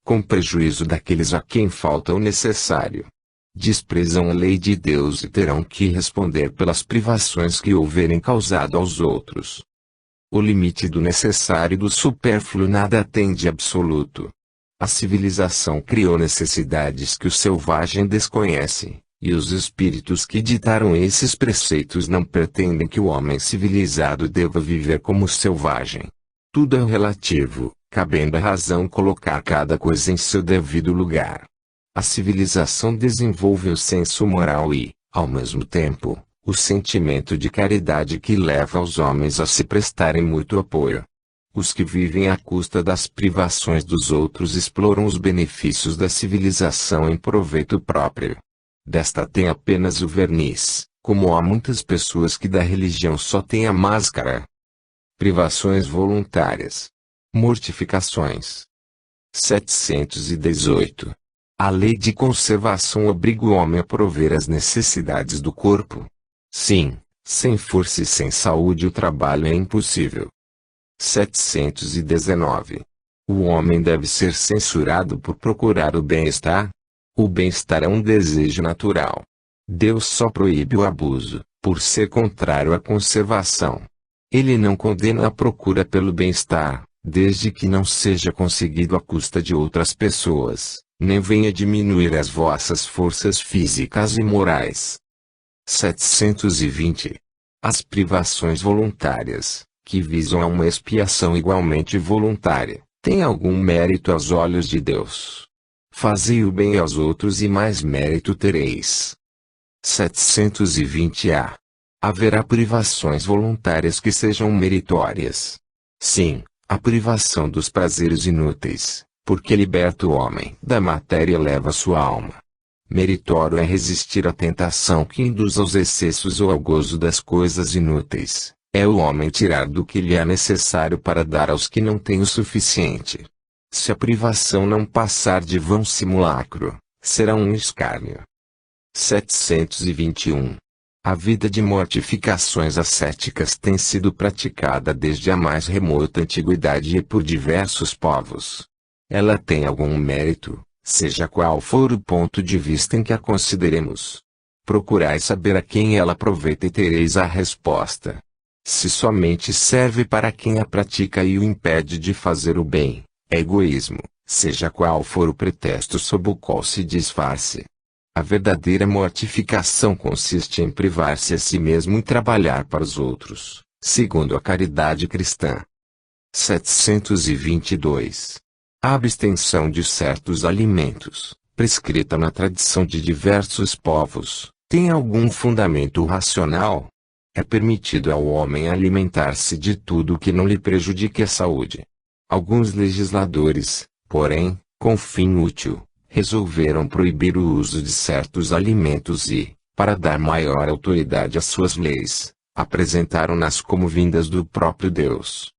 com prejuízo daqueles a quem falta o necessário. Desprezam a lei de Deus e terão que responder pelas privações que houverem causado aos outros. O limite do necessário e do supérfluo nada tem de absoluto. A civilização criou necessidades que o selvagem desconhece, e os espíritos que ditaram esses preceitos não pretendem que o homem civilizado deva viver como selvagem. Tudo é relativo, cabendo à razão colocar cada coisa em seu devido lugar. A civilização desenvolve o senso moral e, ao mesmo tempo, o sentimento de caridade que leva os homens a se prestarem mútuo apoio. Os que vivem à custa das privações dos outros exploram os benefícios da civilização em proveito próprio. Desta tem apenas o verniz, como há muitas pessoas que da religião só têm a máscara. Privações voluntárias. Mortificações. 718. A lei de conservação obriga o homem a prover as necessidades do corpo. Sim, sem força e sem saúde o trabalho é impossível. 719. O homem deve ser censurado por procurar o bem-estar? O bem-estar é um desejo natural. Deus só proíbe o abuso, por ser contrário à conservação. Ele não condena a procura pelo bem-estar, desde que não seja conseguido à custa de outras pessoas, nem venha diminuir as vossas forças físicas e morais. 720. As privações voluntárias, que visam a uma expiação igualmente voluntária, têm algum mérito aos olhos de Deus. Fazei o bem aos outros e mais mérito tereis. 720-A. Haverá privações voluntárias que sejam meritórias. Sim, a privação dos prazeres inúteis, porque liberta o homem da matéria e eleva sua alma. Meritório é resistir à tentação que induz aos excessos ou ao gozo das coisas inúteis. É o homem tirar do que lhe é necessário para dar aos que não têm o suficiente. Se a privação não passar de vão simulacro, será um escárnio. 721. A vida de mortificações ascéticas tem sido praticada desde a mais remota antiguidade e por diversos povos. Ela tem algum mérito, seja qual for o ponto de vista em que a consideremos. Procurai saber a quem ela aproveita e tereis a resposta. Se somente serve para quem a pratica e o impede de fazer o bem, é egoísmo, seja qual for o pretexto sob o qual se disfarce. A verdadeira mortificação consiste em privar-se a si mesmo e trabalhar para os outros, segundo a caridade cristã. 722. A abstenção de certos alimentos, prescrita na tradição de diversos povos, tem algum fundamento racional? É permitido ao homem alimentar-se de tudo que não lhe prejudique a saúde. Alguns legisladores, porém, com fim útil, resolveram proibir o uso de certos alimentos e, para dar maior autoridade às suas leis, apresentaram-nas como vindas do próprio Deus.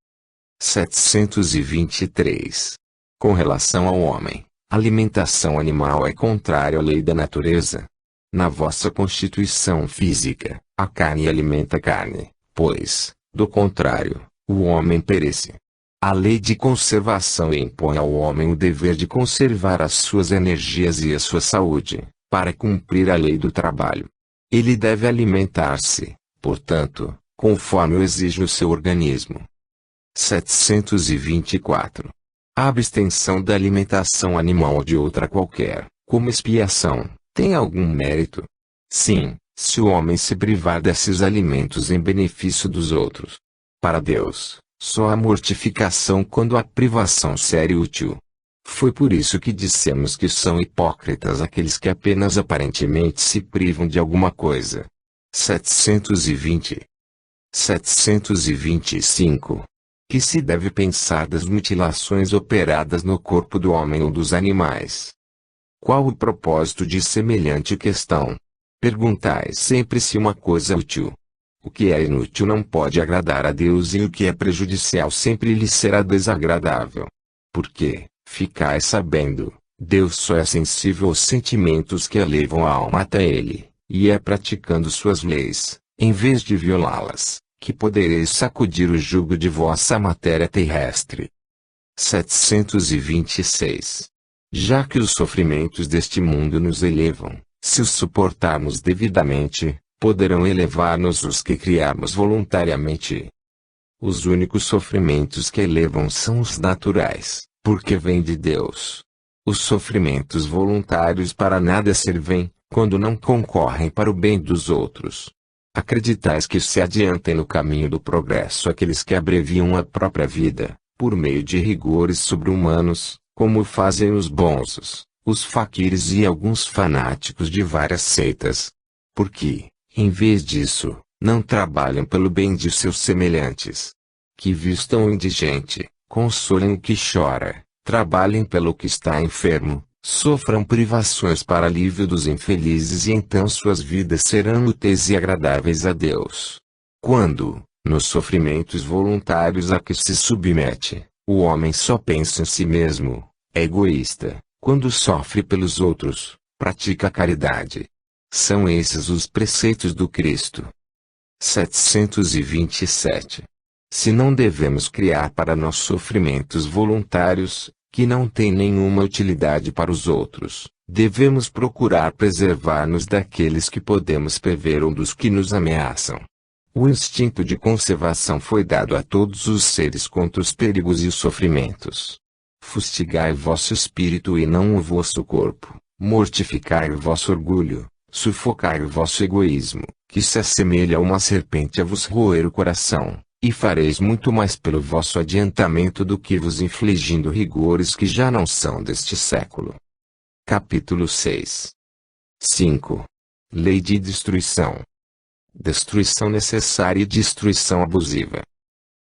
723. Com relação ao homem, a alimentação animal é contrária à lei da natureza. Na vossa constituição física, a carne alimenta a carne, pois, do contrário, o homem perece. A lei de conservação impõe ao homem o dever de conservar as suas energias e a sua saúde, para cumprir a lei do trabalho. Ele deve alimentar-se, portanto, conforme o exige o seu organismo. 724. A abstenção da alimentação animal ou de outra qualquer, como expiação, tem algum mérito? Sim, se o homem se privar desses alimentos em benefício dos outros. Para Deus, só há mortificação quando a privação séria e útil. Foi por isso que dissemos que são hipócritas aqueles que apenas aparentemente se privam de alguma coisa. 720. 725. Que se deve pensar das mutilações operadas no corpo do homem ou dos animais? Qual o propósito de semelhante questão? Perguntai sempre se uma coisa é útil. O que é inútil não pode agradar a Deus e o que é prejudicial sempre lhe será desagradável. Porque, ficai sabendo, Deus só é sensível aos sentimentos que elevam a alma até Ele, e é praticando suas leis, em vez de violá-las, que podereis sacudir o jugo de vossa matéria terrestre. 726. Já que os sofrimentos deste mundo nos elevam, se os suportarmos devidamente, poderão elevar-nos os que criarmos voluntariamente. Os únicos sofrimentos que elevam são os naturais, porque vêm de Deus. Os sofrimentos voluntários para nada servem, quando não concorrem para o bem dos outros. Acreditais que se adiantem no caminho do progresso aqueles que abreviam a própria vida, por meio de rigores sobre-humanos, como fazem os bonzos, os faquires e alguns fanáticos de várias seitas. Porque, em vez disso, não trabalham pelo bem de seus semelhantes. Que vistam o indigente, consolem o que chora, trabalhem pelo que está enfermo, sofram privações para alívio dos infelizes e então suas vidas serão úteis e agradáveis a Deus. Quando, nos sofrimentos voluntários a que se submete, o homem só pensa em si mesmo, é egoísta, quando sofre pelos outros, pratica a caridade. São esses os preceitos do Cristo. 727. Se não devemos criar para nós sofrimentos voluntários, que não têm nenhuma utilidade para os outros, devemos procurar preservar-nos daqueles que podemos prever ou dos que nos ameaçam. O instinto de conservação foi dado a todos os seres contra os perigos e os sofrimentos. Fustigai vosso espírito e não o vosso corpo, mortificai o vosso orgulho, sufocai o vosso egoísmo, que se assemelha a uma serpente a vos roer o coração, e fareis muito mais pelo vosso adiantamento do que vos infligindo rigores que já não são deste século. Capítulo 6. 5. Lei de destruição. Destruição necessária e destruição abusiva.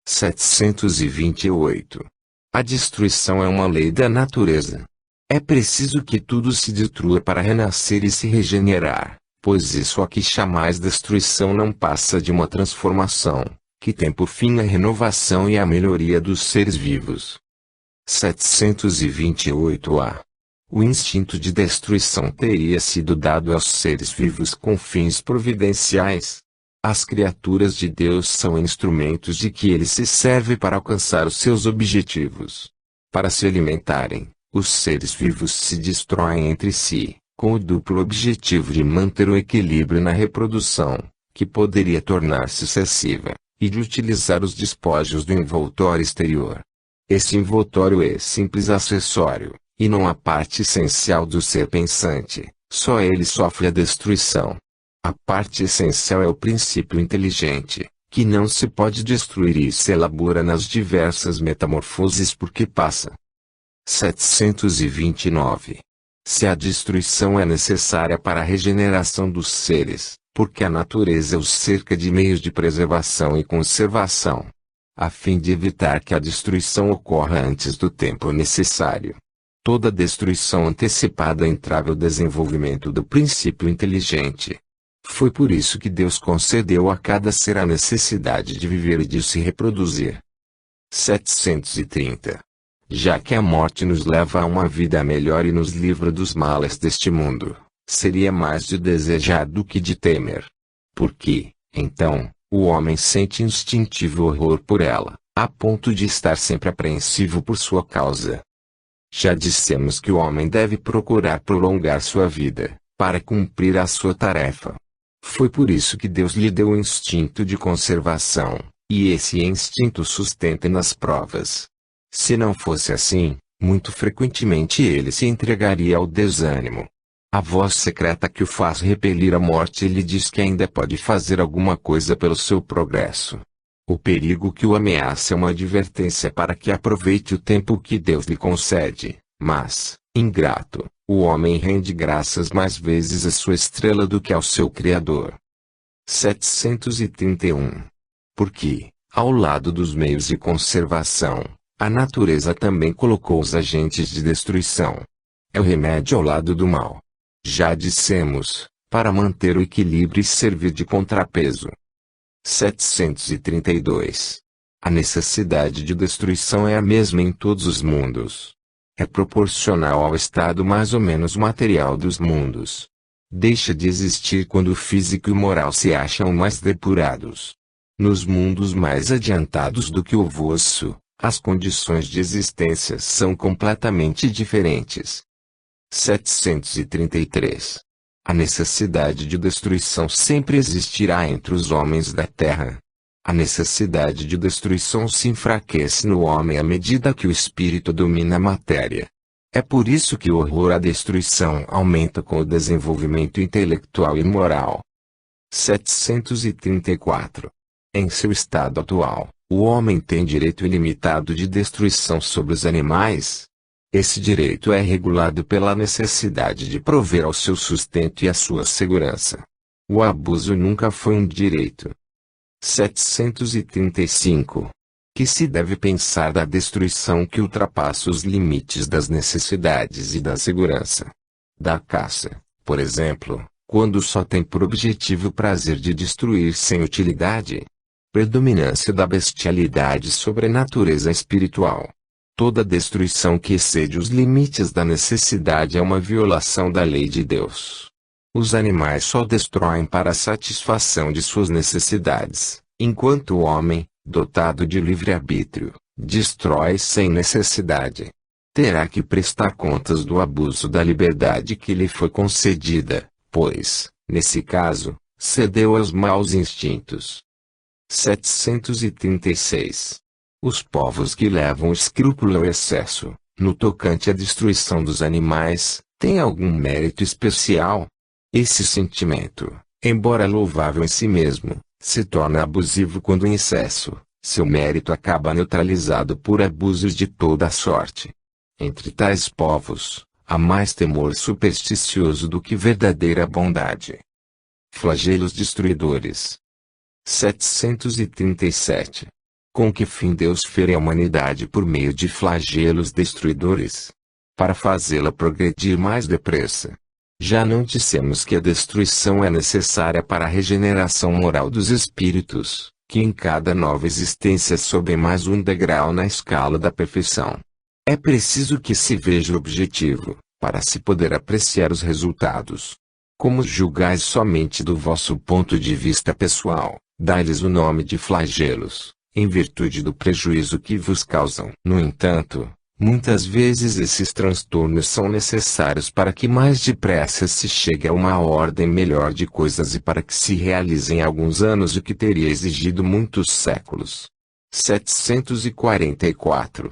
728. A destruição é uma lei da natureza. É preciso que tudo se destrua para renascer e se regenerar, pois isso a que chamais destruição não passa de uma transformação, que tem por fim a renovação e a melhoria dos seres vivos. 728-A. O instinto de destruição teria sido dado aos seres vivos com fins providenciais. As criaturas de Deus são instrumentos de que ele se serve para alcançar os seus objetivos. Para se alimentarem, os seres vivos se destroem entre si, com o duplo objetivo de manter o equilíbrio na reprodução, que poderia tornar-se excessiva, e de utilizar os despojos do envoltório exterior. Esse envoltório é simples acessório, e não a parte essencial do ser pensante, só ele sofre a destruição. A parte essencial é o princípio inteligente, que não se pode destruir e se elabora nas diversas metamorfoses por que passa. 729. Se a destruição é necessária para a regeneração dos seres, porque a natureza os cerca de meios de preservação e conservação, a fim de evitar que a destruição ocorra antes do tempo necessário. Toda destruição antecipada entrava o desenvolvimento do princípio inteligente. Foi por isso que Deus concedeu a cada ser a necessidade de viver e de se reproduzir. 730. Já que a morte nos leva a uma vida melhor e nos livra dos males deste mundo, seria mais de desejar do que de temer. Porque, então, o homem sente instintivo horror por ela, a ponto de estar sempre apreensivo por sua causa. Já dissemos que o homem deve procurar prolongar sua vida, para cumprir a sua tarefa. Foi por isso que Deus lhe deu o instinto de conservação, e esse instinto sustenta nas provas. Se não fosse assim, muito frequentemente ele se entregaria ao desânimo. A voz secreta que o faz repelir a morte lhe diz que ainda pode fazer alguma coisa pelo seu progresso. O perigo que o ameaça é uma advertência para que aproveite o tempo que Deus lhe concede, mas, ingrato, o homem rende graças mais vezes à sua estrela do que ao seu Criador. 731. Porque, ao lado dos meios de conservação, a natureza também colocou os agentes de destruição. É o remédio ao lado do mal. Já dissemos, para manter o equilíbrio e servir de contrapeso. 732. A necessidade de destruição é a mesma em todos os mundos. É proporcional ao estado mais ou menos material dos mundos. Deixa de existir quando o físico e o moral se acham mais depurados. Nos mundos mais adiantados do que o vosso, as condições de existência são completamente diferentes. 733. A necessidade de destruição sempre existirá entre os homens da terra. A necessidade de destruição se enfraquece no homem à medida que o espírito domina a matéria. É por isso que o horror à destruição aumenta com o desenvolvimento intelectual e moral. 734. Em seu estado atual, o homem tem direito ilimitado de destruição sobre os animais. Esse direito é regulado pela necessidade de prover ao seu sustento e à sua segurança. O abuso nunca foi um direito. 735. Que se deve pensar da destruição que ultrapassa os limites das necessidades e da segurança. Da caça, por exemplo, quando só tem por objetivo o prazer de destruir sem utilidade. Predominância da bestialidade sobre a natureza espiritual. Toda destruição que excede os limites da necessidade é uma violação da lei de Deus. Os animais só destroem para a satisfação de suas necessidades, enquanto o homem, dotado de livre-arbítrio, destrói sem necessidade. Terá que prestar contas do abuso da liberdade que lhe foi concedida, pois, nesse caso, cedeu aos maus instintos. 736. Os povos que levam o escrúpulo ao excesso, no tocante à destruição dos animais, têm algum mérito especial? Esse sentimento, embora louvável em si mesmo, se torna abusivo quando em excesso. Seu mérito acaba neutralizado por abusos de toda a sorte. Entre tais povos, há mais temor supersticioso do que verdadeira bondade. Flagelos destruidores. 737. Com que fim Deus fere a humanidade por meio de flagelos destruidores? Para fazê-la progredir mais depressa. Já não dissemos que a destruição é necessária para a regeneração moral dos espíritos, que em cada nova existência sobem mais um degrau na escala da perfeição. É preciso que se veja o objetivo, para se poder apreciar os resultados. Como julgais somente do vosso ponto de vista pessoal, dai-lhes o nome de flagelos, em virtude do prejuízo que vos causam. No entanto, muitas vezes esses transtornos são necessários para que mais depressa se chegue a uma ordem melhor de coisas e para que se realize em alguns anos o que teria exigido muitos séculos. 744.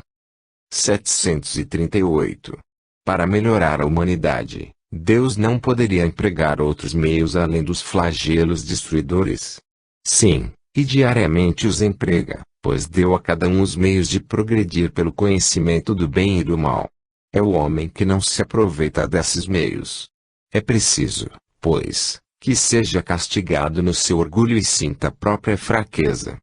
738. Para melhorar a humanidade, Deus não poderia empregar outros meios além dos flagelos destruidores. Sim, e diariamente os emprega, pois deu a cada um os meios de progredir pelo conhecimento do bem e do mal. É o homem que não se aproveita desses meios. É preciso, pois, que seja castigado no seu orgulho e sinta a própria fraqueza.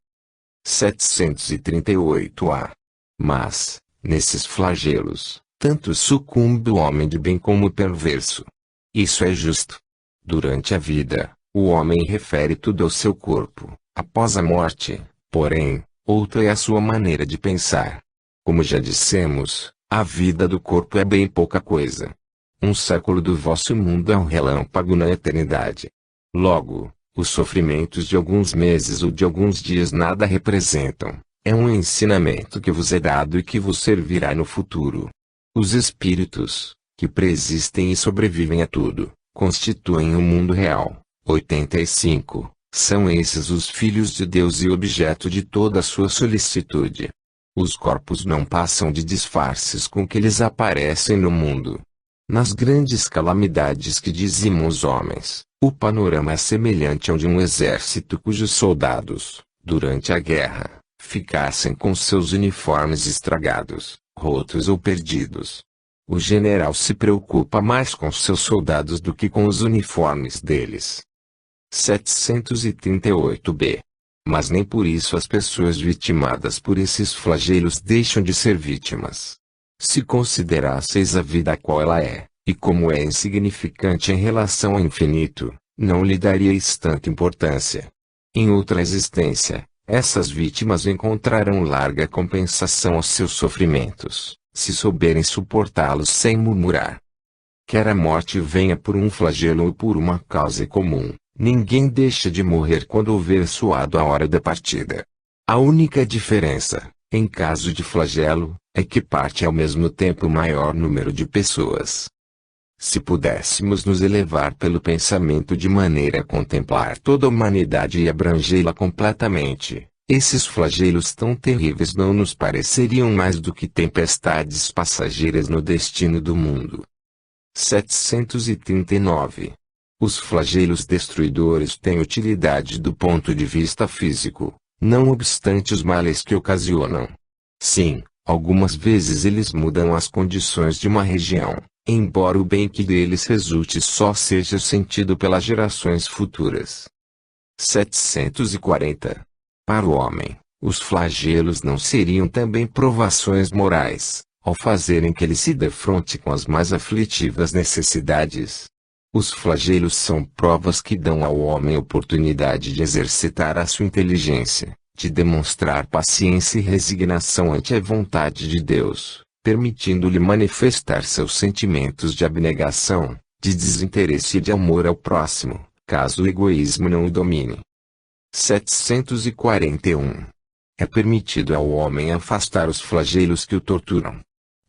738a. Mas, nesses flagelos, tanto sucumbe o homem de bem como o perverso. Isso é justo. Durante a vida, o homem refere tudo ao seu corpo. Após a morte, porém, outra é a sua maneira de pensar. Como já dissemos, a vida do corpo é bem pouca coisa. Um século do vosso mundo é um relâmpago na eternidade. Logo, os sofrimentos de alguns meses ou de alguns dias nada representam. É um ensinamento que vos é dado e que vos servirá no futuro. Os espíritos, que preexistem e sobrevivem a tudo, constituem o mundo real. 85. São esses os filhos de Deus e objeto de toda a sua solicitude. Os corpos não passam de disfarces com que eles aparecem no mundo. Nas grandes calamidades que dizimam os homens, o panorama é semelhante ao de um exército cujos soldados, durante a guerra, ficassem com seus uniformes estragados, rotos ou perdidos. O general se preocupa mais com seus soldados do que com os uniformes deles. 738b. Mas nem por isso as pessoas vitimadas por esses flagelos deixam de ser vítimas. Se considerasseis a vida a qual ela é, e como é insignificante em relação ao infinito, não lhe daríeis tanta importância. Em outra existência, essas vítimas encontrarão larga compensação aos seus sofrimentos, se souberem suportá-los sem murmurar. Quer a morte venha por um flagelo ou por uma causa comum, ninguém deixa de morrer quando houver soado a hora da partida. A única diferença, em caso de flagelo, é que parte ao mesmo tempo o maior número de pessoas. Se pudéssemos nos elevar pelo pensamento de maneira a contemplar toda a humanidade e abrangê-la completamente, esses flagelos tão terríveis não nos pareceriam mais do que tempestades passageiras no destino do mundo. 739. Os flagelos destruidores têm utilidade do ponto de vista físico, não obstante os males que ocasionam. Sim, algumas vezes eles mudam as condições de uma região, embora o bem que deles resulte só seja sentido pelas gerações futuras. 740. Para o homem, os flagelos não seriam também provações morais, ao fazerem que ele se defronte com as mais aflitivas necessidades. Os flagelos são provas que dão ao homem oportunidade de exercitar a sua inteligência, de demonstrar paciência e resignação ante a vontade de Deus, permitindo-lhe manifestar seus sentimentos de abnegação, de desinteresse e de amor ao próximo, caso o egoísmo não o domine. 741. É permitido ao homem afastar os flagelos que o torturam.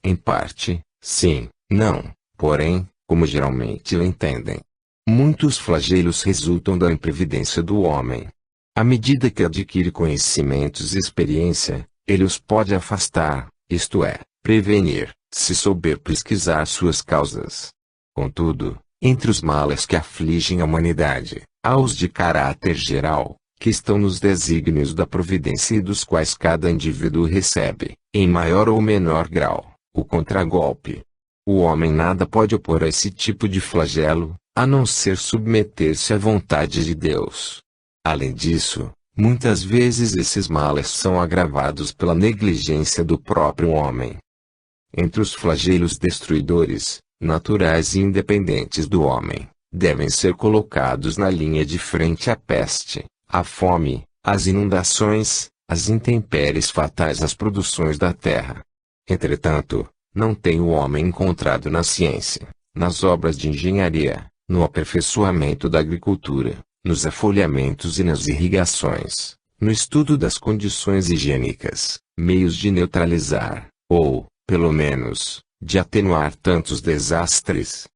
Em parte, sim, não, porém, como geralmente o entendem. Muitos flagelos resultam da imprevidência do homem. À medida que adquire conhecimentos e experiência, ele os pode afastar, isto é, prevenir, se souber pesquisar suas causas. Contudo, entre os males que afligem a humanidade, há os de caráter geral, que estão nos desígnios da providência e dos quais cada indivíduo recebe, em maior ou menor grau, o contragolpe. O homem nada pode opor a esse tipo de flagelo, a não ser submeter-se à vontade de Deus. Além disso, muitas vezes esses males são agravados pela negligência do próprio homem. Entre os flagelos destruidores, naturais e independentes do homem, devem ser colocados na linha de frente a peste, a fome, as inundações, as intempéries fatais às produções da terra. Entretanto, não tem o homem encontrado na ciência, nas obras de engenharia, no aperfeiçoamento da agricultura, nos afolhamentos e nas irrigações, no estudo das condições higiênicas, meios de neutralizar, ou, pelo menos, de atenuar tantos desastres.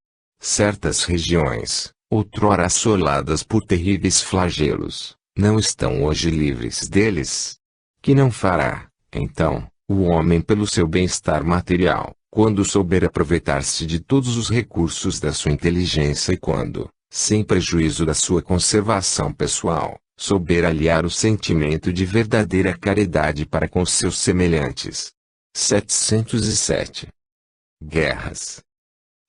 Certas regiões, outrora assoladas por terríveis flagelos, não estão hoje livres deles. Que não fará, então, o homem pelo seu bem-estar material, quando souber aproveitar-se de todos os recursos da sua inteligência e quando, sem prejuízo da sua conservação pessoal, souber aliar o sentimento de verdadeira caridade para com seus semelhantes. 707. Guerras.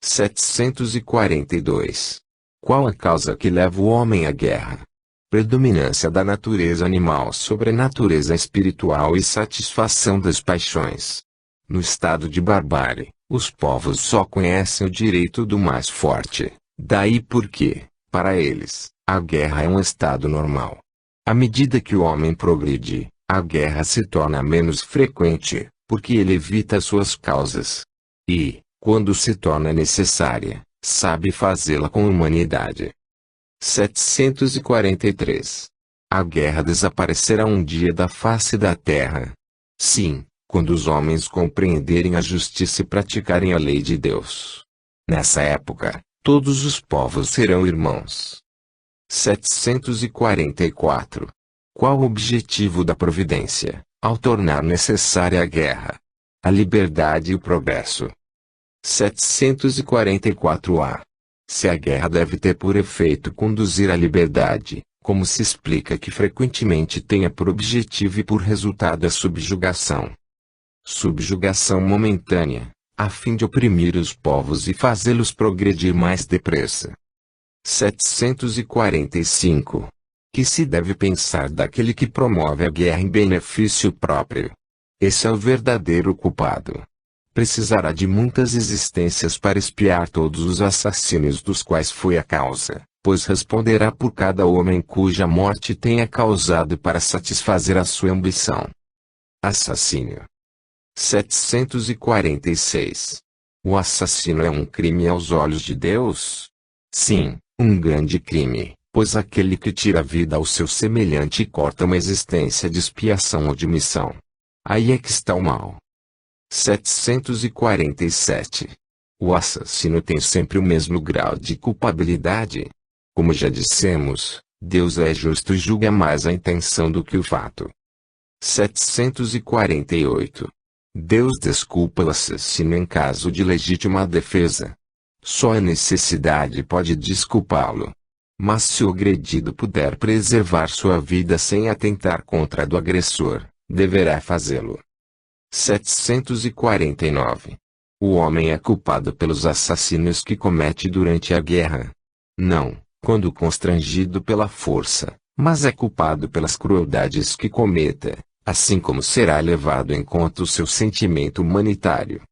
742. Qual a causa que leva o homem à guerra? Predominância da natureza animal sobre a natureza espiritual e satisfação das paixões. No estado de barbárie, os povos só conhecem o direito do mais forte, daí porque, para eles, a guerra é um estado normal. À medida que o homem progride, a guerra se torna menos frequente, porque ele evita suas causas. E, quando se torna necessária, sabe fazê-la com humanidade. 743. A guerra desaparecerá um dia da face da terra. Sim, quando os homens compreenderem a justiça e praticarem a lei de Deus. Nessa época, todos os povos serão irmãos. 744. Qual o objetivo da providência, ao tornar necessária a guerra? A liberdade e o progresso. 744-A. Se a guerra deve ter por efeito conduzir à liberdade, como se explica que frequentemente tenha por objetivo e por resultado a subjugação? Subjugação momentânea, a fim de oprimir os povos e fazê-los progredir mais depressa. 745. Que se deve pensar daquele que promove a guerra em benefício próprio? Esse é o verdadeiro culpado. Precisará de muitas existências para expiar todos os assassínios dos quais foi a causa, pois responderá por cada homem cuja morte tenha causado para satisfazer a sua ambição. Assassínio. 746. O assassino é um crime aos olhos de Deus? Sim, um grande crime, pois aquele que tira a vida ao seu semelhante corta uma existência de expiação ou de missão. Aí é que está o mal. 747. O assassino tem sempre o mesmo grau de culpabilidade. Como já dissemos, Deus é justo e julga mais a intenção do que o fato. 748. Deus desculpa o assassino em caso de legítima defesa. Só a necessidade pode desculpá-lo. Mas se o agredido puder preservar sua vida sem atentar contra a do agressor, deverá fazê-lo. 749. O homem é culpado pelos assassinos que comete durante a guerra. Não, quando constrangido pela força, mas é culpado pelas crueldades que cometa, assim como será levado em conta o seu sentimento humanitário.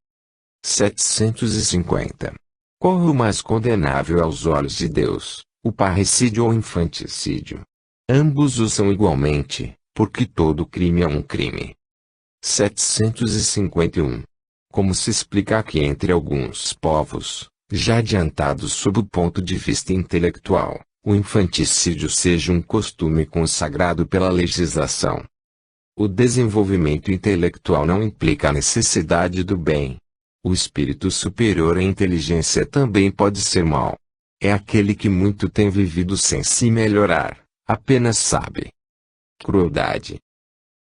750. Qual o mais condenável aos olhos de Deus, o parricídio ou o infanticídio? Ambos o são igualmente, porque todo crime é um crime. 751. Como se explica que entre alguns povos, já adiantados sob o ponto de vista intelectual, o infanticídio seja um costume consagrado pela legislação? O desenvolvimento intelectual não implica a necessidade do bem. O espírito superior à inteligência também pode ser mau. É aquele que muito tem vivido sem se melhorar, apenas sabe. Crueldade.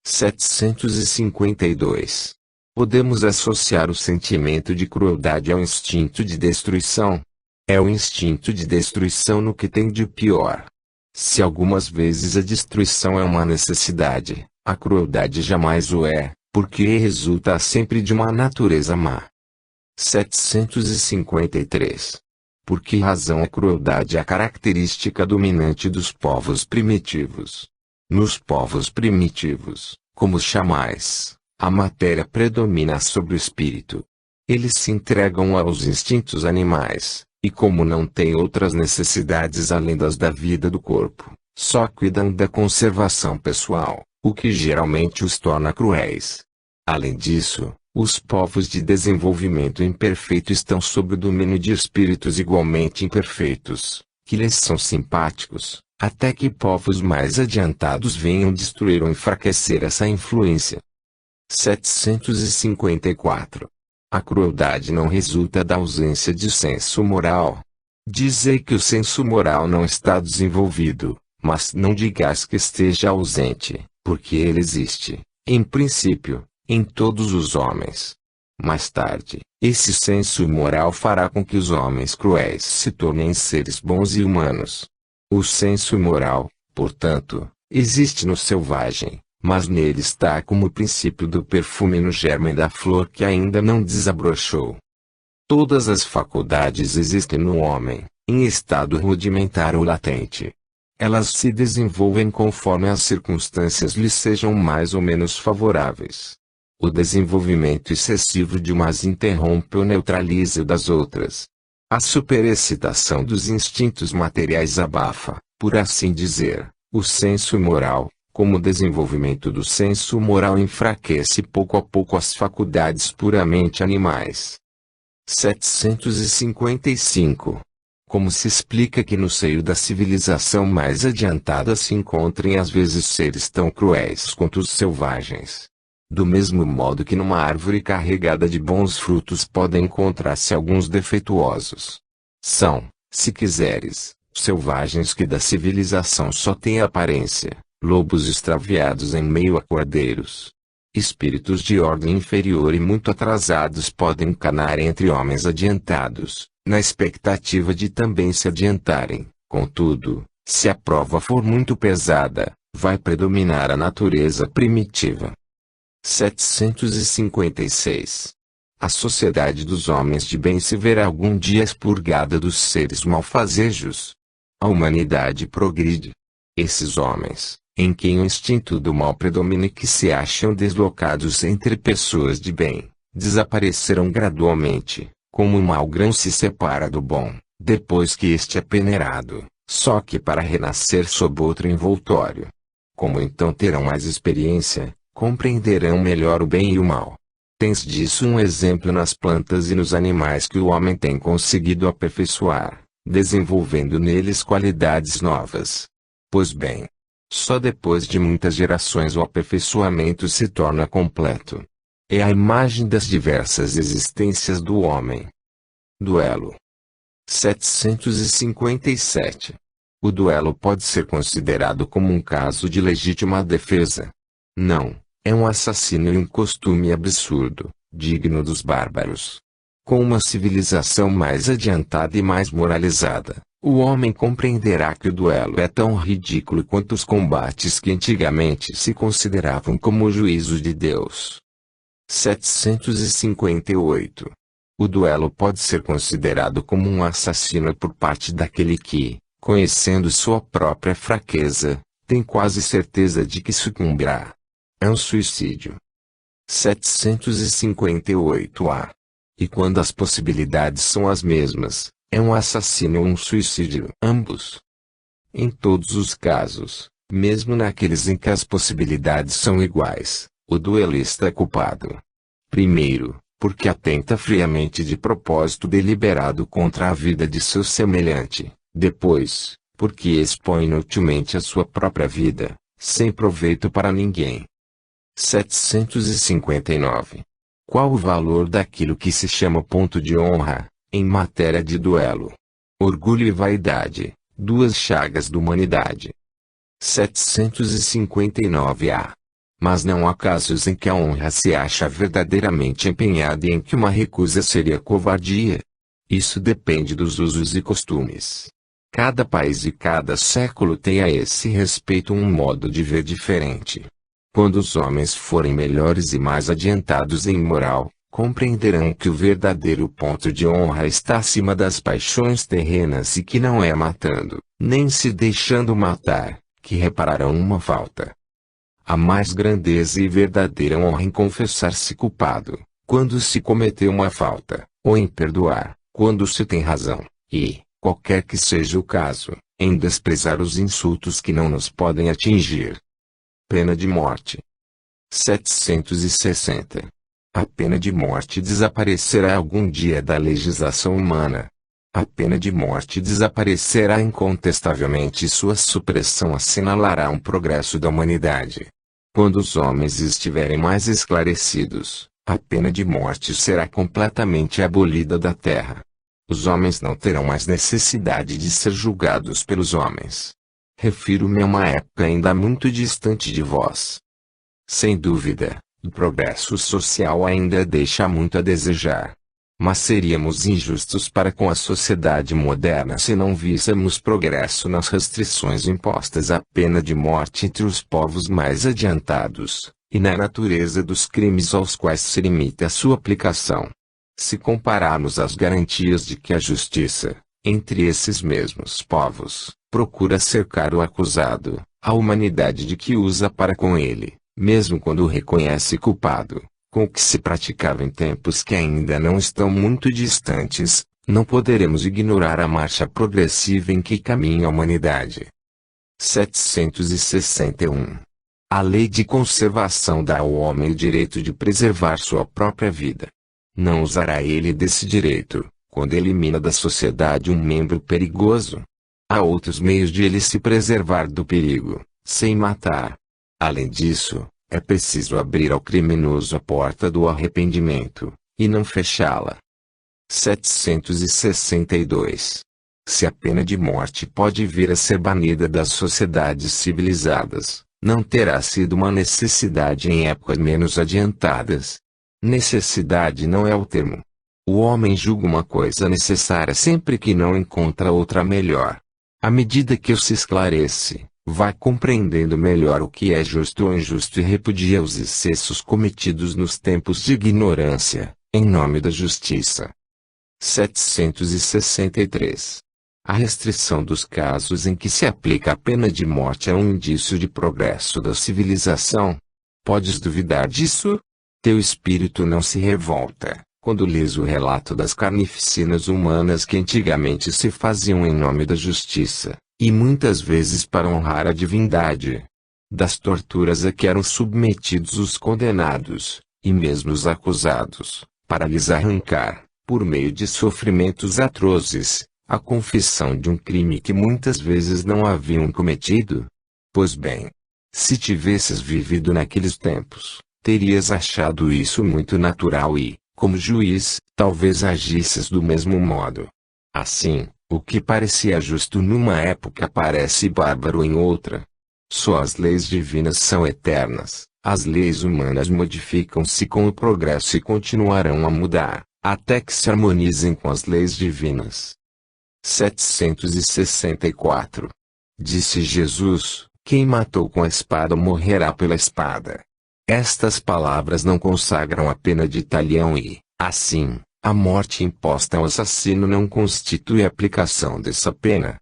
752. Podemos associar o sentimento de crueldade ao instinto de destruição. É o instinto de destruição no que tem de pior. Se algumas vezes a destruição é uma necessidade, a crueldade jamais o é, porque resulta sempre de uma natureza má. 753. Por que razão a crueldade é a característica dominante dos povos primitivos? Nos povos primitivos, como os chamais, a matéria predomina sobre o espírito. Eles se entregam aos instintos animais, e como não têm outras necessidades além das da vida do corpo, só cuidam da conservação pessoal, o que geralmente os torna cruéis. Além disso, os povos de desenvolvimento imperfeito estão sob o domínio de espíritos igualmente imperfeitos, que lhes são simpáticos, até que povos mais adiantados venham destruir ou enfraquecer essa influência. 754. A crueldade não resulta da ausência de senso moral. Dizei que o senso moral não está desenvolvido, mas não digais que esteja ausente, porque ele existe, em princípio, em todos os homens. Mais tarde, esse senso moral fará com que os homens cruéis se tornem seres bons e humanos. O senso moral, portanto, existe no selvagem, mas nele está como o princípio do perfume no germe da flor que ainda não desabrochou. Todas as faculdades existem no homem, em estado rudimentar ou latente. Elas se desenvolvem conforme as circunstâncias lhes sejam mais ou menos favoráveis. O desenvolvimento excessivo de umas interrompe ou neutraliza o das outras. A superexcitação dos instintos materiais abafa, por assim dizer, o senso moral, como o desenvolvimento do senso moral enfraquece pouco a pouco as faculdades puramente animais. 755. Como se explica que no seio da civilização mais adiantada se encontrem às vezes seres tão cruéis quanto os selvagens? Do mesmo modo que numa árvore carregada de bons frutos podem encontrar-se alguns defeituosos. São, se quiseres, selvagens que da civilização só têm aparência, lobos extraviados em meio a cordeiros. Espíritos de ordem inferior e muito atrasados podem canar entre homens adiantados, na expectativa de também se adiantarem. Contudo, se a prova for muito pesada, vai predominar a natureza primitiva. 756. A sociedade dos homens de bem se verá algum dia expurgada dos seres malfazejos. A humanidade progride. Esses homens, em quem o instinto do mal predomina e que se acham deslocados entre pessoas de bem, desaparecerão gradualmente, como o mau grão se separa do bom, depois que este é peneirado, só que para renascer sob outro envoltório. Como então terão mais experiência, compreenderão melhor o bem e o mal. Tens disso um exemplo nas plantas e nos animais que o homem tem conseguido aperfeiçoar, desenvolvendo neles qualidades novas. Pois bem, só depois de muitas gerações o aperfeiçoamento se torna completo. É a imagem das diversas existências do homem. Duelo. 757. O duelo pode ser considerado como um caso de legítima defesa. Não, é um assassino e um costume absurdo, digno dos bárbaros. Com uma civilização mais adiantada e mais moralizada, o homem compreenderá que o duelo é tão ridículo quanto os combates que antigamente se consideravam como o juízo de Deus. 758. O duelo pode ser considerado como um assassino por parte daquele que, conhecendo sua própria fraqueza, tem quase certeza de que sucumbirá. É um suicídio. 758-A. E quando as possibilidades são as mesmas, é um assassino ou um suicídio. Ambos. Em todos os casos, mesmo naqueles em que as possibilidades são iguais, o duelista é culpado. Primeiro, porque atenta friamente de propósito deliberado contra a vida de seu semelhante. Depois, porque expõe inutilmente a sua própria vida, sem proveito para ninguém. 759. Qual o valor daquilo que se chama ponto de honra, em matéria de duelo? Orgulho e vaidade, duas chagas da humanidade. 759-A. Mas não há casos em que a honra se acha verdadeiramente empenhada e em que uma recusa seria covardia. Isso depende dos usos e costumes. Cada país e cada século tem a esse respeito um modo de ver diferente. Quando os homens forem melhores e mais adiantados em moral, compreenderão que o verdadeiro ponto de honra está acima das paixões terrenas e que não é matando, nem se deixando matar, que repararão uma falta. Há mais grandeza e verdadeira honra em confessar-se culpado, quando se cometeu uma falta, ou em perdoar, quando se tem razão, e, qualquer que seja o caso, em desprezar os insultos que não nos podem atingir. Pena de morte. 760. A pena de morte desaparecerá algum dia da legislação humana. A pena de morte desaparecerá incontestavelmente e sua supressão assinalará um progresso da humanidade. Quando os homens estiverem mais esclarecidos, a pena de morte será completamente abolida da terra. Os homens não terão mais necessidade de ser julgados pelos homens. Refiro-me a uma época ainda muito distante de vós. Sem dúvida, o progresso social ainda deixa muito a desejar. Mas seríamos injustos para com a sociedade moderna se não víssemos progresso nas restrições impostas à pena de morte entre os povos mais adiantados, e na natureza dos crimes aos quais se limita a sua aplicação. Se compararmos as garantias de que a justiça, entre esses mesmos povos, procura cercar o acusado, a humanidade de que usa para com ele, mesmo quando o reconhece culpado, com o que se praticava em tempos que ainda não estão muito distantes, não poderemos ignorar a marcha progressiva em que caminha a humanidade. 761. A lei de conservação dá ao homem o direito de preservar sua própria vida. Não usará ele desse direito, quando elimina da sociedade um membro perigoso. Há outros meios de ele se preservar do perigo, sem matar. Além disso, é preciso abrir ao criminoso a porta do arrependimento, e não fechá-la. 762. Se a pena de morte pode vir a ser banida das sociedades civilizadas, não terá sido uma necessidade em épocas menos adiantadas. Necessidade não é o termo. O homem julga uma coisa necessária sempre que não encontra outra melhor. À medida que se esclarece, vai compreendendo melhor o que é justo ou injusto e repudia os excessos cometidos nos tempos de ignorância, em nome da justiça. 763. A restrição dos casos em que se aplica a pena de morte é um indício de progresso da civilização. Podes duvidar disso? Teu espírito não se revolta, quando lês o relato das carnificinas humanas que antigamente se faziam em nome da justiça, e muitas vezes para honrar a divindade. Das torturas a que eram submetidos os condenados, e mesmo os acusados, para lhes arrancar, por meio de sofrimentos atrozes, a confissão de um crime que muitas vezes não haviam cometido? Pois bem, se tivesses vivido naqueles tempos, terias achado isso muito natural e, Como juiz, talvez agisses do mesmo modo. Assim, o que parecia justo numa época parece bárbaro em outra. Só as leis divinas são eternas, as leis humanas modificam-se com o progresso e continuarão a mudar, até que se harmonizem com as leis divinas. 764. Disse Jesus: quem matou com a espada morrerá pela espada. Estas palavras não consagram a pena de talião e, assim, a morte imposta ao assassino não constitui a aplicação dessa pena.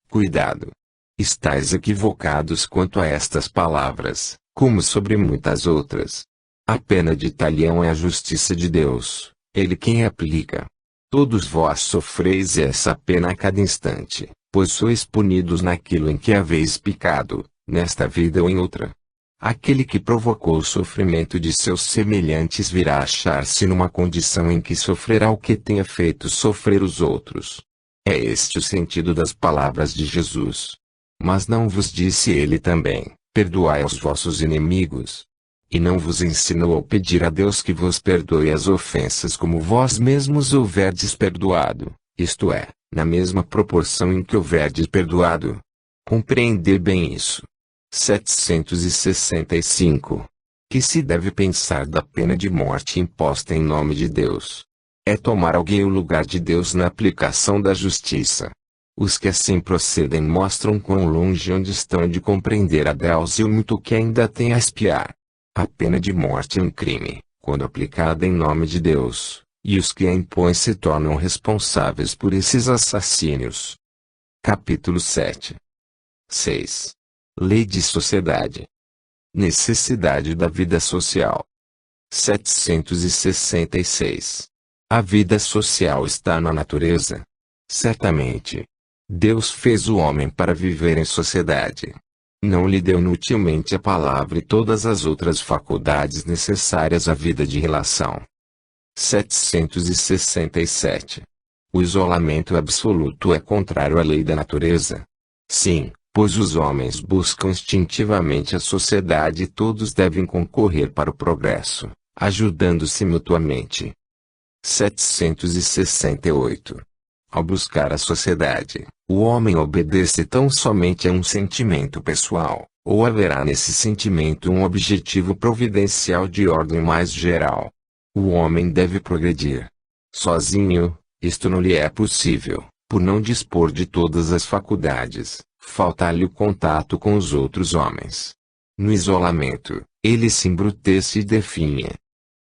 Cuidado! Estais equivocados quanto a estas palavras, como sobre muitas outras. A pena de talião é a justiça de Deus, Ele quem aplica. Todos vós sofreis essa pena a cada instante, pois sois punidos naquilo em que haveis pecado, nesta vida ou em outra. Aquele que provocou o sofrimento de seus semelhantes virá achar-se numa condição em que sofrerá o que tenha feito sofrer os outros. É este o sentido das palavras de Jesus. Mas não vos disse ele também: perdoai aos vossos inimigos? E não vos ensinou a pedir a Deus que vos perdoe as ofensas como vós mesmos houverdes perdoado, isto é, na mesma proporção em que houverdes perdoado? Compreendei bem isso. 765. Que se deve pensar da pena de morte imposta em nome de Deus? É tomar alguém o lugar de Deus na aplicação da justiça. Os que assim procedem mostram quão longe onde estão de compreender a Deus e o muito que ainda tem a espiar. A pena de morte é um crime, quando aplicada em nome de Deus, e os que a impõem se tornam responsáveis por esses assassínios. Capítulo 7. 6. Lei de sociedade. Necessidade da vida social. 766. A vida social está na natureza. Certamente, Deus fez o homem para viver em sociedade. Não lhe deu inutilmente a palavra e todas as outras faculdades necessárias à vida de relação. 767. O isolamento absoluto é contrário à lei da natureza. Sim, pois os homens buscam instintivamente a sociedade e todos devem concorrer para o progresso, ajudando-se mutuamente. 768. Ao buscar a sociedade, o homem obedece tão somente a um sentimento pessoal, ou haverá nesse sentimento um objetivo providencial de ordem mais geral? O homem deve progredir. Sozinho, isto não lhe é possível, por não dispor de todas as faculdades. Falta-lhe o contato com os outros homens. No isolamento, ele se embrutece e definha.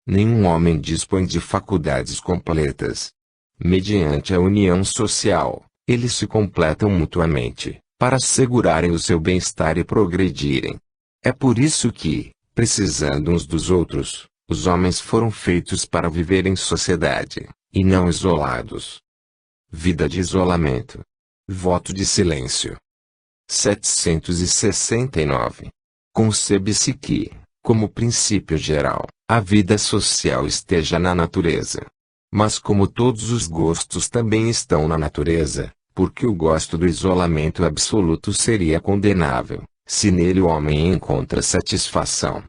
Nenhum homem dispõe de faculdades completas. Mediante a união social, eles se completam mutuamente, para assegurarem o seu bem-estar e progredirem. É por isso que, precisando uns dos outros, os homens foram feitos para viver em sociedade, e não isolados. Vida de isolamento. Voto de silêncio. 769. Concebe-se que, como princípio geral, a vida social esteja na natureza. Mas como todos os gostos também estão na natureza, porque o gosto do isolamento absoluto seria condenável, se nele o homem encontra satisfação.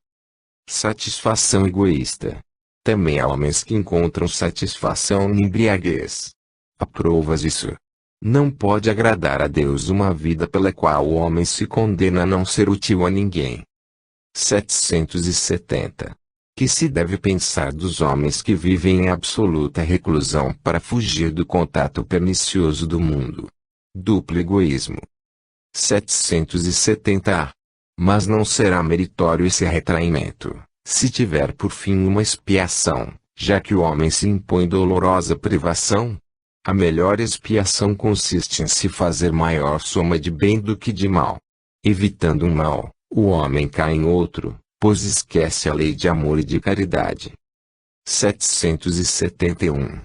Satisfação egoísta. Também há homens que encontram satisfação em embriaguez. Aprovas isso? Não pode agradar a Deus uma vida pela qual o homem se condena a não ser útil a ninguém. 770. Que se deve pensar dos homens que vivem em absoluta reclusão para fugir do contato pernicioso do mundo? Duplo egoísmo. 770. Mas não será meritório esse retraimento, se tiver por fim uma expiação, já que o homem se impõe dolorosa privação? A melhor expiação consiste em se fazer maior soma de bem do que de mal. Evitando um mal, o homem cai em outro, pois esquece a lei de amor e de caridade. 771.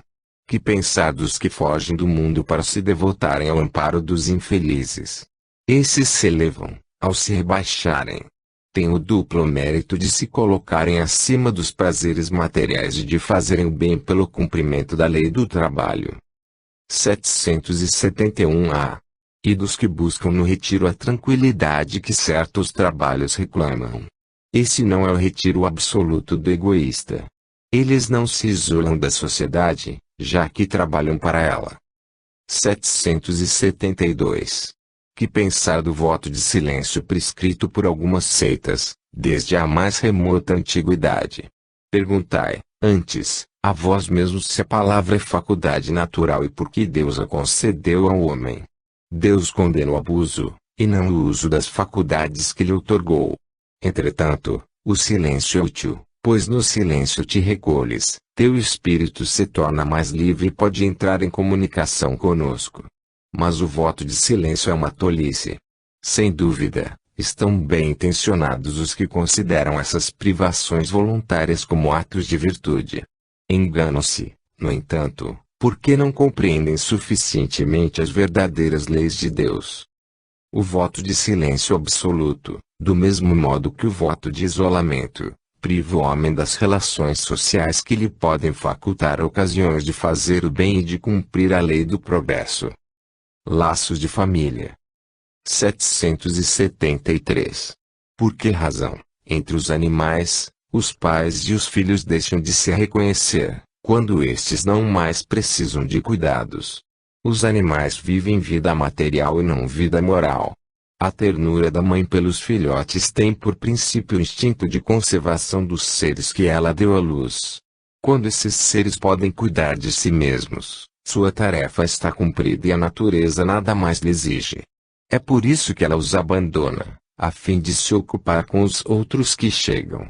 Que pensar dos que fogem do mundo para se devotarem ao amparo dos infelizes? Esses se elevam, ao se rebaixarem. Têm o duplo mérito de se colocarem acima dos prazeres materiais e de fazerem o bem pelo cumprimento da lei do trabalho. 771-A. E dos que buscam no retiro a tranquilidade que certos trabalhos reclamam. Esse não é o retiro absoluto do egoísta. Eles não se isolam da sociedade, já que trabalham para ela. 772. Que pensar do voto de silêncio prescrito por algumas seitas, desde a mais remota antiguidade? Perguntai, antes, a vós mesmos se a palavra é faculdade natural e por que Deus a concedeu ao homem. Deus condena o abuso, e não o uso das faculdades que lhe outorgou. Entretanto, o silêncio é útil, pois no silêncio te recolhes, teu espírito se torna mais livre e pode entrar em comunicação conosco. Mas o voto de silêncio é uma tolice. Sem dúvida, estão bem intencionados os que consideram essas privações voluntárias como atos de virtude. Enganam-se, no entanto, porque não compreendem suficientemente as verdadeiras leis de Deus. O voto de silêncio absoluto, do mesmo modo que o voto de isolamento, priva o homem das relações sociais que lhe podem facultar ocasiões de fazer o bem e de cumprir a lei do progresso. Laços de família. 773. Por que razão, entre os animais, os pais e os filhos deixam de se reconhecer, quando estes não mais precisam de cuidados? Os animais vivem vida material e não vida moral. A ternura da mãe pelos filhotes tem por princípio o instinto de conservação dos seres que ela deu à luz. Quando esses seres podem cuidar de si mesmos, sua tarefa está cumprida e a natureza nada mais lhe exige. É por isso que ela os abandona, a fim de se ocupar com os outros que chegam.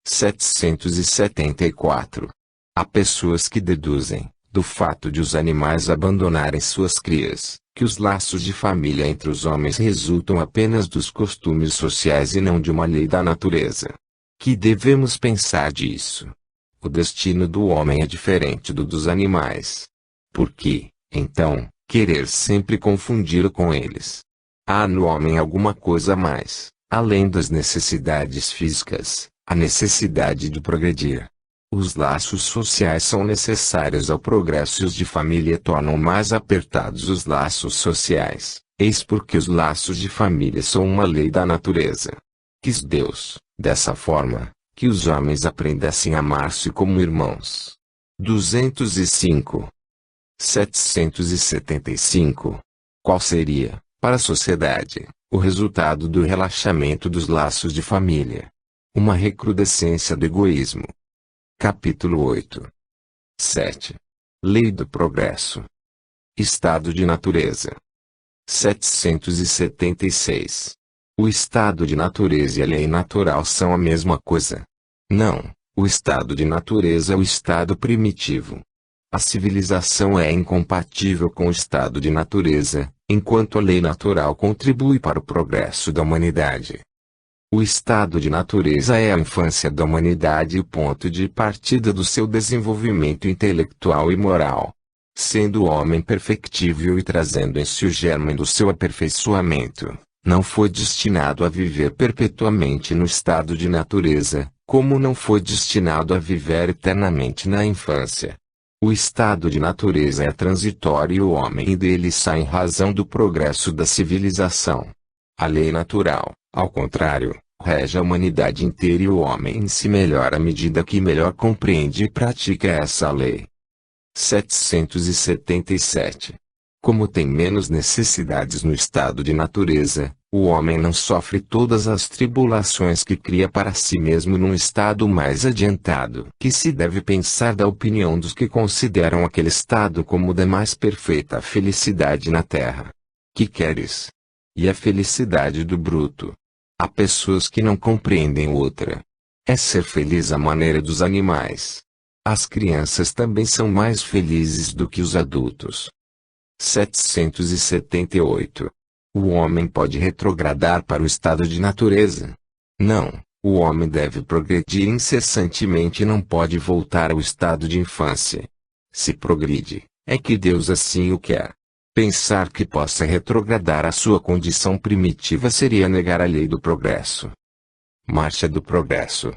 774. Há pessoas que deduzem, do fato de os animais abandonarem suas crias, que os laços de família entre os homens resultam apenas dos costumes sociais e não de uma lei da natureza. Que devemos pensar disso? O destino do homem é diferente do dos animais. Por que, então, querer sempre confundi-lo com eles? Há no homem alguma coisa a mais, além das necessidades físicas, a necessidade de progredir. Os laços sociais são necessários ao progresso e os de família tornam mais apertados os laços sociais. Eis porque os laços de família são uma lei da natureza. Quis Deus, dessa forma, que os homens aprendessem a amar-se como irmãos. 205. 775. Qual seria, para a sociedade, o resultado do relaxamento dos laços de família? Uma recrudescência do egoísmo. Capítulo 8. 7. Lei do progresso. Estado de natureza. 776. O estado de natureza e a lei natural são a mesma coisa. Não, o estado de natureza é o estado primitivo. A civilização é incompatível com o estado de natureza, enquanto a lei natural contribui para o progresso da humanidade. O estado de natureza é a infância da humanidade e o ponto de partida do seu desenvolvimento intelectual e moral. Sendo o homem perfectível e trazendo em si o germe do seu aperfeiçoamento, não foi destinado a viver perpetuamente no estado de natureza, como não foi destinado a viver eternamente na infância. O estado de natureza é transitório e o homem dele sai em razão do progresso da civilização. A lei natural, ao contrário, rege a humanidade inteira e o homem em si melhora à medida que melhor compreende e pratica essa lei. 777. Como tem menos necessidades no estado de natureza, o homem não sofre todas as tribulações que cria para si mesmo num estado mais adiantado. Que se deve pensar da opinião dos que consideram aquele estado como da mais perfeita felicidade na terra? Que queres? E a felicidade do bruto? Há pessoas que não compreendem outra. É ser feliz à maneira dos animais. As crianças também são mais felizes do que os adultos. 778. O homem pode retrogradar para o estado de natureza? Não, o homem deve progredir incessantemente e não pode voltar ao estado de infância. Se progride, é que Deus assim o quer. Pensar que possa retrogradar à sua condição primitiva seria negar a lei do progresso. Marcha do progresso.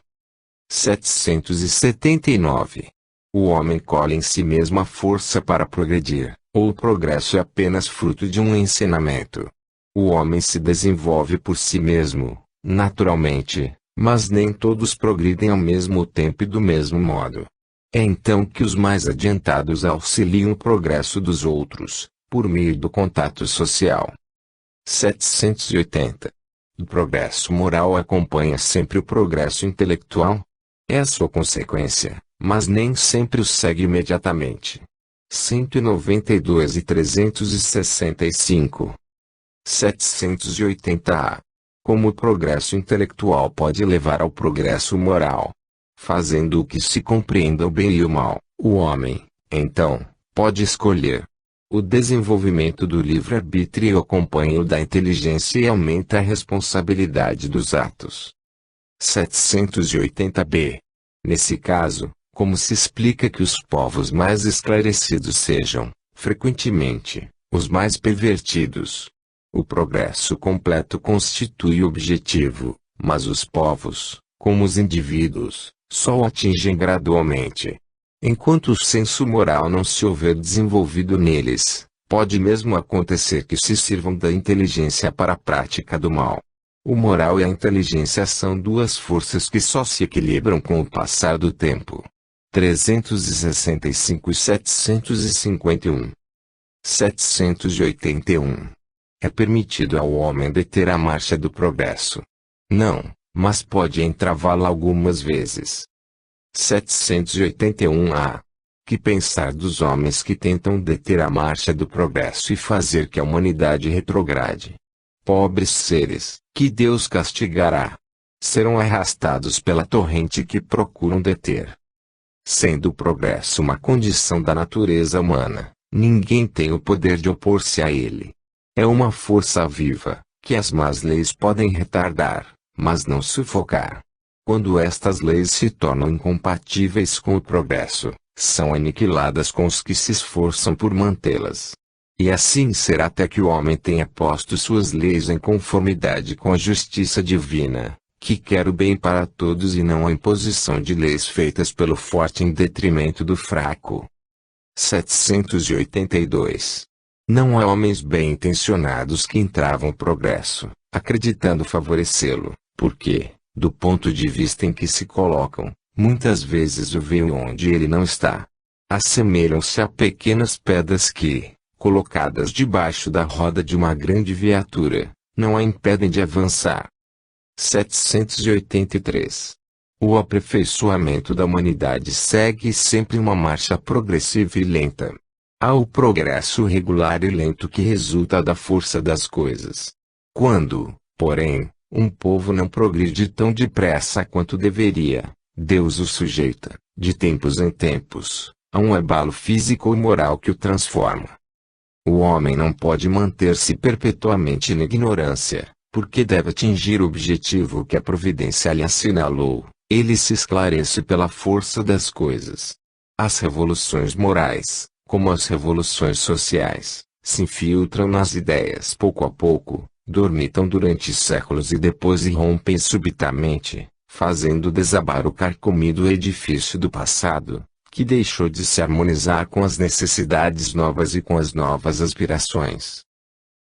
779. O homem colhe em si mesmo a força para progredir, ou o progresso é apenas fruto de um ensinamento. O homem se desenvolve por si mesmo, naturalmente, Mas nem todos progridem ao mesmo tempo e do mesmo modo. É então que os mais adiantados auxiliam o progresso dos outros, por meio do contato social. 780. O progresso moral acompanha sempre o progresso intelectual. É a sua consequência, mas nem sempre o segue imediatamente. 192 e 365. 780-A. Como o progresso intelectual pode levar ao progresso moral? Fazendo o que se compreenda o bem e o mal, o homem, então, pode escolher. O desenvolvimento do livre-arbítrio acompanha o da inteligência e aumenta a responsabilidade dos atos. 780-B. Nesse caso, como se explica que os povos mais esclarecidos sejam, frequentemente, os mais pervertidos? O progresso completo constitui o objetivo, mas os povos, como os indivíduos, só o atingem gradualmente. Enquanto o senso moral não se houver desenvolvido neles, pode mesmo acontecer que se sirvam da inteligência para a prática do mal. O moral e a inteligência são duas forças que só se equilibram com o passar do tempo. 365 e 751. 781. É permitido ao homem deter a marcha do progresso? Não, mas pode entravá-la algumas vezes. 781-A. Que pensar dos homens que tentam deter a marcha do progresso e fazer que a humanidade retrograde? Pobres seres, que Deus castigará. Serão arrastados pela torrente que procuram deter. Sendo o progresso uma condição da natureza humana, ninguém tem o poder de opor-se a ele. É uma força viva, que as más leis podem retardar, mas não sufocar. Quando estas leis se tornam incompatíveis com o progresso, são aniquiladas com os que se esforçam por mantê-las. E assim será até que o homem tenha posto suas leis em conformidade com a justiça divina, que quer o bem para todos e não a imposição de leis feitas pelo forte em detrimento do fraco. 782. Não há homens bem-intencionados que entravam o progresso, acreditando favorecê-lo, porque, do ponto de vista em que se colocam, muitas vezes o veem onde ele não está. Assemelham-se a pequenas pedras que, colocadas debaixo da roda de uma grande viatura, não a impedem de avançar. 783. O aperfeiçoamento da humanidade segue sempre uma marcha progressiva e lenta. Há o progresso regular e lento que resulta da força das coisas. Quando, porém, um povo não progride tão depressa quanto deveria, Deus o sujeita, de tempos em tempos, a um abalo físico ou moral que o transforma. O homem não pode manter-se perpetuamente na ignorância, porque deve atingir o objetivo que a providência lhe assinalou. Ele se esclarece pela força das coisas. As revoluções morais, como as revoluções sociais, se infiltram nas ideias pouco a pouco, dormitam durante séculos e depois irrompem subitamente, fazendo desabar o carcomido edifício do passado, que deixou de se harmonizar com as necessidades novas e com as novas aspirações.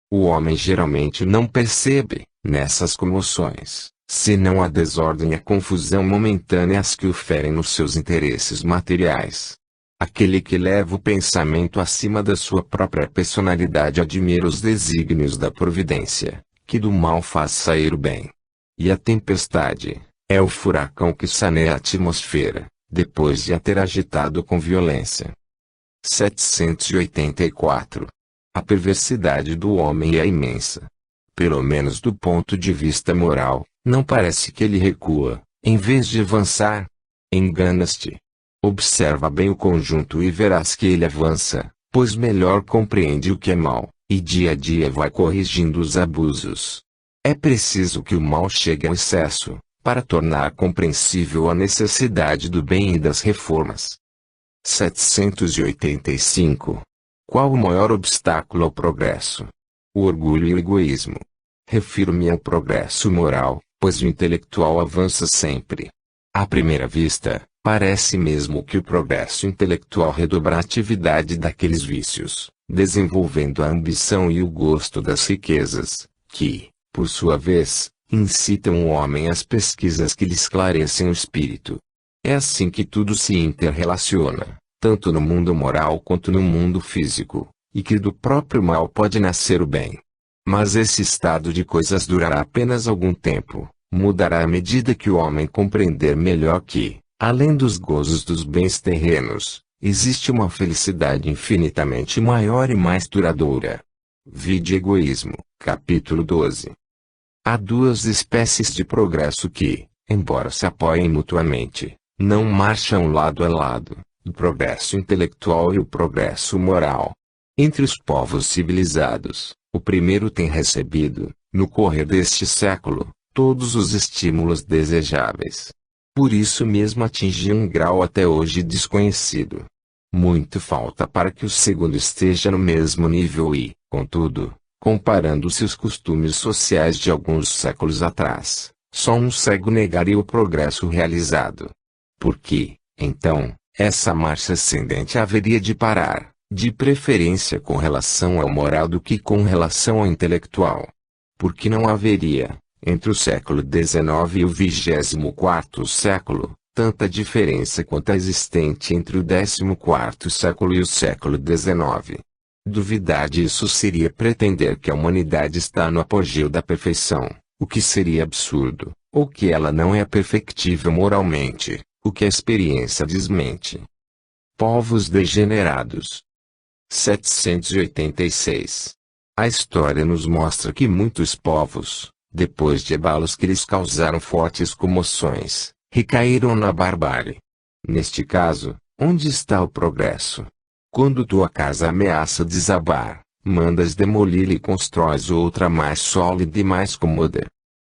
O homem geralmente não percebe, nessas comoções, senão a desordem e a confusão momentâneas que o ferem nos seus interesses materiais. Aquele que leva o pensamento acima da sua própria personalidade admira os desígnios da providência, que do mal faz sair o bem. E a tempestade é o furacão que saneia a atmosfera, depois de a ter agitado com violência. 784. A perversidade do homem é imensa. Pelo menos do ponto de vista moral, não parece que ele recua, em vez de avançar. Enganas-te. Observa bem o conjunto e verás que ele avança, pois melhor compreende o que é mal, e dia a dia vai corrigindo os abusos. É preciso que o mal chegue ao excesso, para tornar compreensível a necessidade do bem e das reformas. 785. Qual o maior obstáculo ao progresso? O orgulho e o egoísmo. Refiro-me ao progresso moral, pois o intelectual avança sempre. À primeira vista, parece mesmo que o progresso intelectual redobra a atividade daqueles vícios, desenvolvendo a ambição e o gosto das riquezas, que, por sua vez, incitam o homem às pesquisas que lhe esclarecem o espírito. É assim que tudo se interrelaciona, tanto no mundo moral quanto no mundo físico, e que do próprio mal pode nascer o bem. Mas esse estado de coisas durará apenas algum tempo, mudará à medida que o homem compreender melhor que, além dos gozos dos bens terrenos, existe uma felicidade infinitamente maior e mais duradoura. Vide Egoísmo, capítulo 12. Há duas espécies de progresso que, embora se apoiem mutuamente, não marcham lado a lado, o progresso intelectual e o progresso moral. Entre os povos civilizados, o primeiro tem recebido, no correr deste século, todos os estímulos desejáveis. Por isso mesmo atinge um grau até hoje desconhecido. Muito falta para que o segundo esteja no mesmo nível e, contudo, comparando-se os costumes sociais de alguns séculos atrás, só um cego negaria o progresso realizado. Porque, então, essa marcha ascendente haveria de parar, de preferência com relação ao moral do que com relação ao intelectual. Porque não haveria, entre o século XIX e o 24º século, tanta diferença quanto a existente entre o 14º século e o século XIX. Duvidar disso seria pretender que a humanidade está no apogeu da perfeição, o que seria absurdo, ou que ela não é perfectível moralmente, o que a experiência desmente. Povos degenerados. 786. A história nos mostra que muitos povos, depois de abalos que lhes causaram fortes comoções, recaíram na barbárie. Neste caso, onde está o progresso? Quando tua casa ameaça desabar, mandas demoli-la e constróis outra mais sólida e mais cômoda.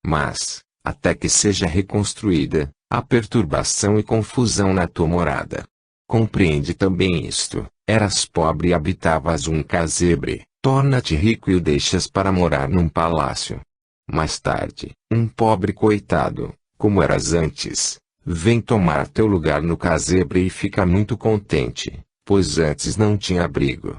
Mas, até que seja reconstruída, há perturbação e confusão na tua morada. Compreende também isto: eras pobre e habitavas um casebre, torna-te rico e o deixas para morar num palácio. Mais tarde, um pobre coitado, como eras antes, vem tomar teu lugar no casebre e fica muito contente, pois antes não tinha abrigo.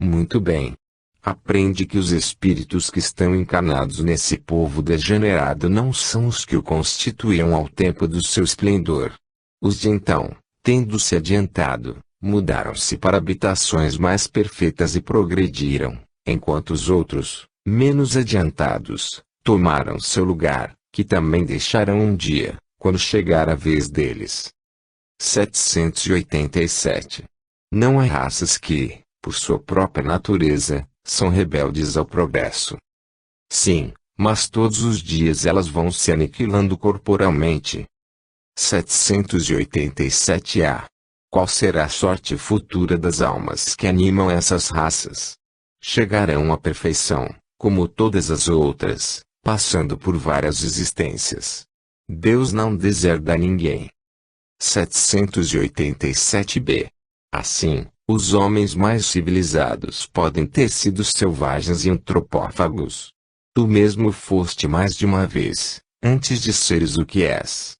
Muito bem. Aprende que os espíritos que estão encarnados nesse povo degenerado não são os que o constituíam ao tempo do seu esplendor. Os de então, tendo-se adiantado, mudaram-se para habitações mais perfeitas e progrediram, enquanto os outros, menos adiantados, tomaram seu lugar, que também deixarão um dia, quando chegar a vez deles. 787. Não há raças que, por sua própria natureza, são rebeldes ao progresso. Sim, mas todos os dias elas vão se aniquilando corporalmente. 787-A. Qual será a sorte futura das almas que animam essas raças? Chegarão à perfeição, como todas as outras, passando por várias existências. Deus não deserda ninguém. 787-B. Assim, os homens mais civilizados podem ter sido selvagens e antropófagos. Tu mesmo foste mais de uma vez, antes de seres o que és.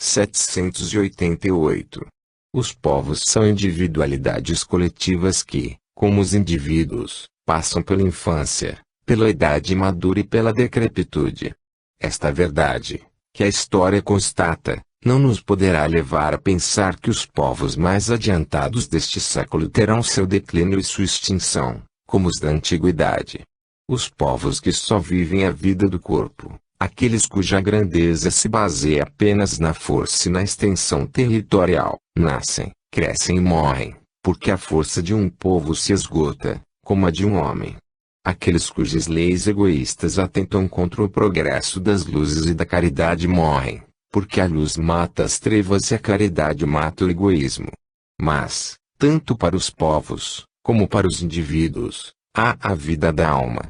788. Os povos são individualidades coletivas que, como os indivíduos, passam pela infância, pela idade madura e pela decrepitude. Esta verdade, que a história constata, não nos poderá levar a pensar que os povos mais adiantados deste século terão seu declínio e sua extinção, como os da antiguidade. Os povos que só vivem a vida do corpo, aqueles cuja grandeza se baseia apenas na força e na extensão territorial, nascem, crescem e morrem, porque a força de um povo se esgota, como a de um homem. Aqueles cujas leis egoístas atentam contra o progresso das luzes e da caridade morrem, porque a luz mata as trevas e a caridade mata o egoísmo. Mas, tanto para os povos, como para os indivíduos, há a vida da alma.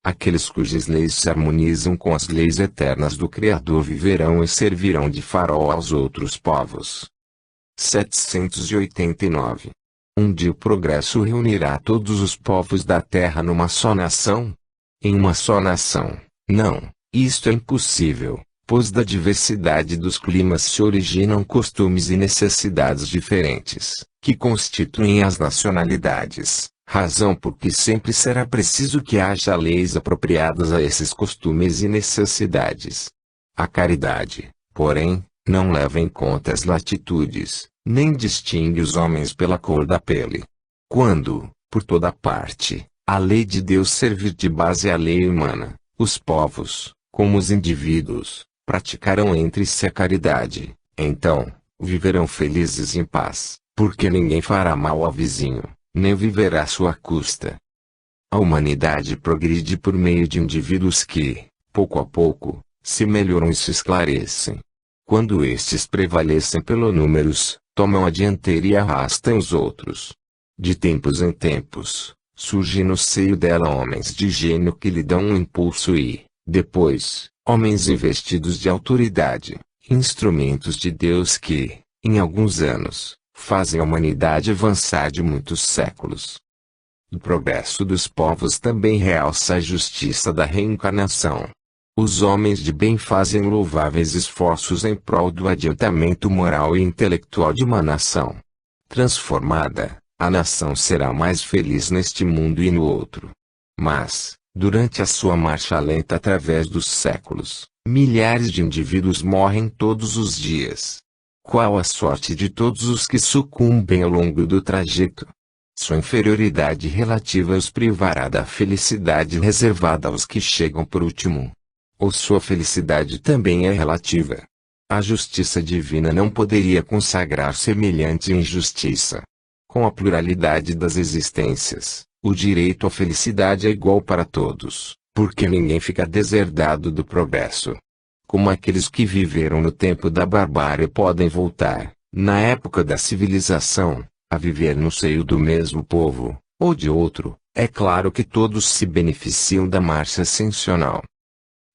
Aqueles cujas leis se harmonizam com as leis eternas do Criador viverão e servirão de farol aos outros povos. 789. Um dia o progresso reunirá todos os povos da terra numa só nação? Em uma só nação, não, isto é impossível, pois da diversidade dos climas se originam costumes e necessidades diferentes, que constituem as nacionalidades, razão porque sempre será preciso que haja leis apropriadas a esses costumes e necessidades. A caridade, porém, não leva em conta as latitudes, nem distingue os homens pela cor da pele. Quando, por toda parte, a lei de Deus servir de base à lei humana, os povos, como os indivíduos, praticarão entre si a caridade, então, viverão felizes em paz, porque ninguém fará mal ao vizinho, nem viverá à sua custa. A humanidade progride por meio de indivíduos que, pouco a pouco, se melhoram e se esclarecem. Quando estes prevalecem pelo números, tomam a dianteira e arrastam os outros. De tempos em tempos, surgem no seio dela homens de gênio que lhe dão um impulso e, depois, homens investidos de autoridade, instrumentos de Deus que, em alguns anos, fazem a humanidade avançar de muitos séculos. O progresso dos povos também realça a justiça da reencarnação. Os homens de bem fazem louváveis esforços em prol do adiantamento moral e intelectual de uma nação. Transformada, a nação será mais feliz neste mundo e no outro. Mas, durante a sua marcha lenta através dos séculos, milhares de indivíduos morrem todos os dias. Qual a sorte de todos os que sucumbem ao longo do trajeto? Sua inferioridade relativa os privará da felicidade reservada aos que chegam por último. Ou sua felicidade também é relativa. A justiça divina não poderia consagrar semelhante injustiça. Com a pluralidade das existências, o direito à felicidade é igual para todos, porque ninguém fica deserdado do progresso. Como aqueles que viveram no tempo da barbárie podem voltar, na época da civilização, a viver no seio do mesmo povo, ou de outro, é claro que todos se beneficiam da marcha ascensional.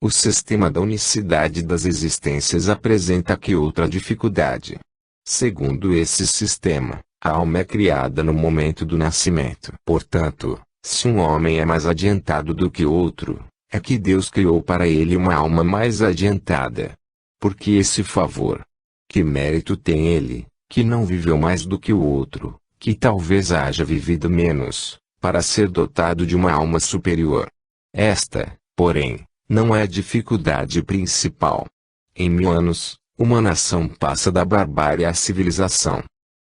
O sistema da unicidade das existências apresenta aqui outra dificuldade. Segundo esse sistema, a alma é criada no momento do nascimento. Portanto, se um homem é mais adiantado do que outro, é que Deus criou para ele uma alma mais adiantada. Por que esse favor? Que mérito tem ele, que não viveu mais do que o outro, que talvez haja vivido menos, para ser dotado de uma alma superior? Esta, porém, não é a dificuldade principal. Em 1000 anos, uma nação passa da barbárie à civilização.